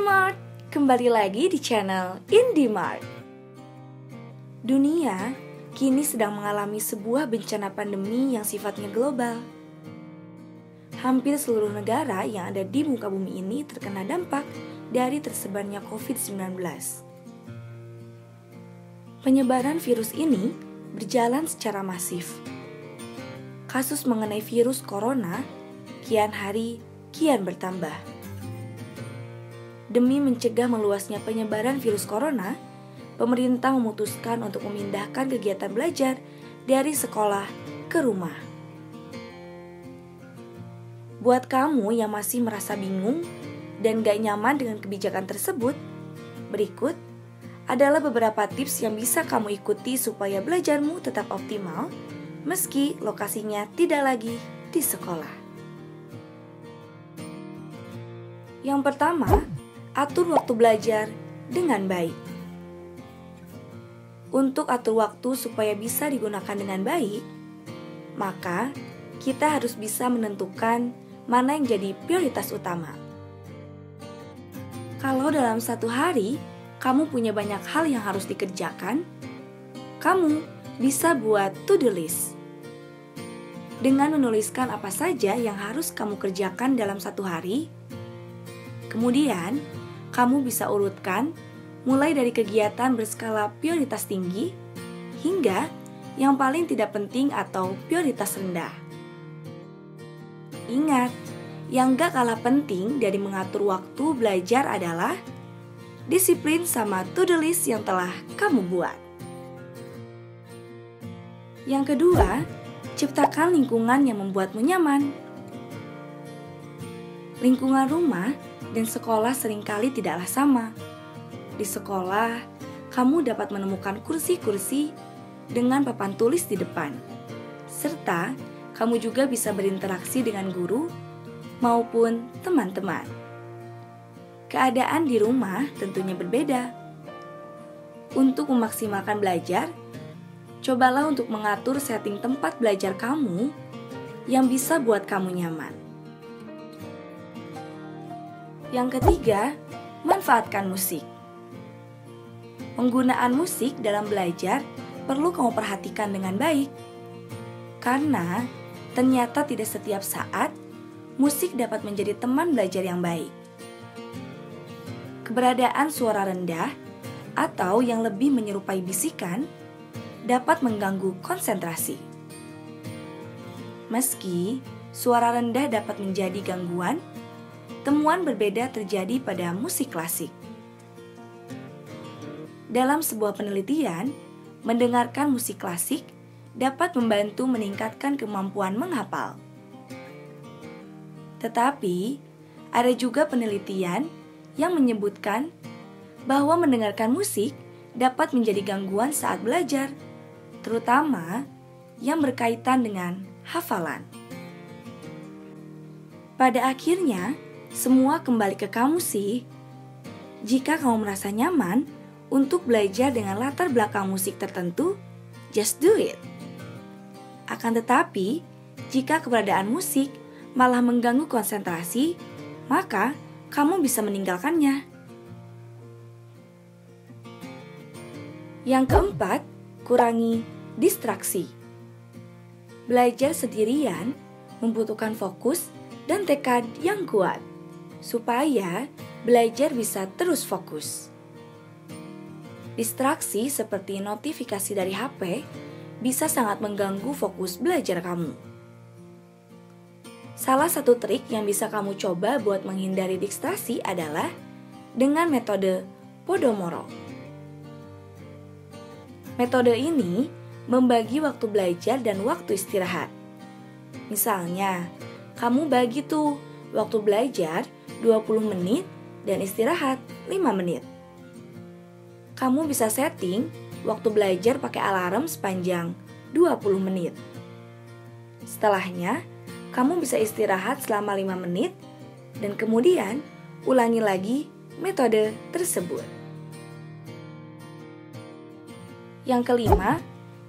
IndyMart, kembali lagi di channel IndyMart. Dunia kini sedang mengalami sebuah bencana pandemi yang sifatnya global. Hampir seluruh negara yang ada di muka bumi ini terkena dampak dari tersebarnya COVID-19. Penyebaran virus ini berjalan secara masif. Kasus mengenai virus corona kian hari kian bertambah. Demi mencegah meluasnya penyebaran virus corona, pemerintah memutuskan untuk memindahkan kegiatan belajar dari sekolah ke rumah. Buat kamu yang masih merasa bingung dan gak nyaman dengan kebijakan tersebut, berikut adalah beberapa tips yang bisa kamu ikuti supaya belajarmu tetap optimal meski lokasinya tidak lagi di sekolah. Yang pertama, atur waktu belajar dengan baik. Untuk atur waktu supaya bisa digunakan dengan baik, maka kita harus bisa menentukan mana yang jadi prioritas utama. Kalau dalam satu hari, kamu punya banyak hal yang harus dikerjakan, kamu bisa buat to-do list. Dengan menuliskan apa saja yang harus kamu kerjakan dalam satu hari, kemudian kamu bisa urutkan mulai dari kegiatan berskala prioritas tinggi hingga yang paling tidak penting atau prioritas rendah. Ingat, yang gak kalah penting dari mengatur waktu belajar adalah disiplin sama to-do list yang telah kamu buat. Yang kedua, ciptakan lingkungan yang membuatmu nyaman. Lingkungan rumah dan sekolah seringkali tidaklah sama. Di sekolah, kamu dapat menemukan kursi-kursi dengan papan tulis di depan. Serta, kamu juga bisa berinteraksi dengan guru maupun teman-teman. Keadaan di rumah tentunya berbeda. Untuk memaksimalkan belajar, cobalah untuk mengatur setting tempat belajar kamu yang bisa buat kamu nyaman. Yang ketiga, manfaatkan musik. Penggunaan musik dalam belajar perlu kamu perhatikan dengan baik. Karena ternyata tidak setiap saat musik dapat menjadi teman belajar yang baik. Keberadaan suara rendah atau yang lebih menyerupai bisikan dapat mengganggu konsentrasi. Meski suara rendah dapat menjadi gangguan, temuan berbeda terjadi pada musik klasik. Dalam sebuah penelitian, mendengarkan musik klasik dapat membantu meningkatkan kemampuan menghafal. Tetapi, ada juga penelitian yang menyebutkan bahwa mendengarkan musik dapat menjadi gangguan saat belajar, terutama yang berkaitan dengan hafalan. Pada akhirnya, semua kembali ke kamu sih. Jika kamu merasa nyaman untuk belajar dengan latar belakang musik tertentu, just do it. Akan tetapi, jika keberadaan musik malah mengganggu konsentrasi, maka kamu bisa meninggalkannya. Yang keempat, kurangi distraksi. Belajar sendirian membutuhkan fokus dan tekad yang kuat supaya belajar bisa terus fokus. Distraksi seperti notifikasi dari HP bisa sangat mengganggu fokus belajar kamu. Salah satu trik yang bisa kamu coba buat menghindari distraksi adalah dengan metode Pomodoro. Metode ini membagi waktu belajar dan waktu istirahat. Misalnya, kamu bagi tuh waktu belajar 20 menit dan istirahat 5 menit. Kamu bisa setting waktu belajar pakai alarm sepanjang 20 menit. Setelahnya, kamu bisa istirahat selama 5 menit dan kemudian ulangi lagi metode tersebut. Yang kelima,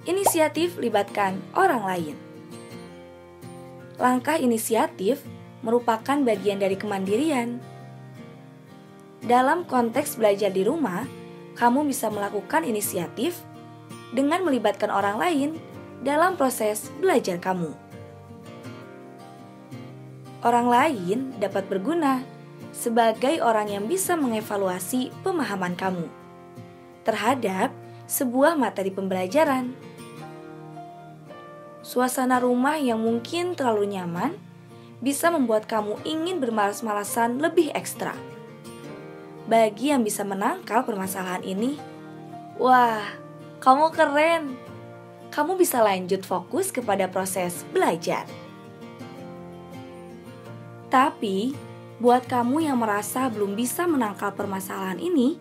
inisiatif libatkan orang lain. Langkah inisiatif merupakan bagian dari kemandirian. Dalam konteks belajar di rumah, kamu bisa melakukan inisiatif dengan melibatkan orang lain dalam proses belajar kamu. Orang lain dapat berguna sebagai orang yang bisa mengevaluasi pemahaman kamu terhadap sebuah materi pembelajaran. Suasana rumah yang mungkin terlalu nyaman bisa membuat kamu ingin bermalas-malasan lebih ekstra. Bagi yang bisa menangkal permasalahan ini, wah, kamu keren. Kamu bisa lanjut fokus kepada proses belajar. Tapi, buat kamu yang merasa belum bisa menangkal permasalahan ini,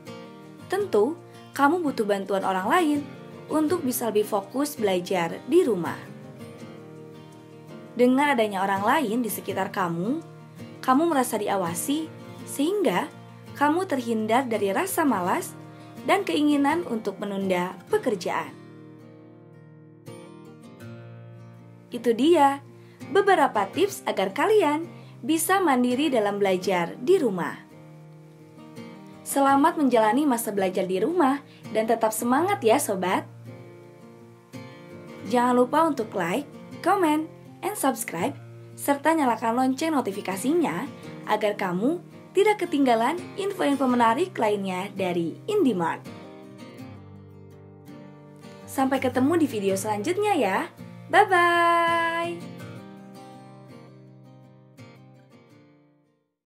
tentu kamu butuh bantuan orang lain untuk bisa lebih fokus belajar di rumah. Dengan adanya orang lain di sekitar kamu merasa diawasi sehingga kamu terhindar dari rasa malas dan keinginan untuk menunda pekerjaan. Itu dia beberapa tips agar kalian bisa mandiri dalam belajar di rumah. Selamat menjalani masa belajar di rumah dan tetap semangat ya sobat. Jangan lupa untuk like, comment, and subscribe, serta nyalakan lonceng notifikasinya agar kamu tidak ketinggalan info-info menarik lainnya dari IndiMart. Sampai ketemu di video selanjutnya ya. Bye-bye!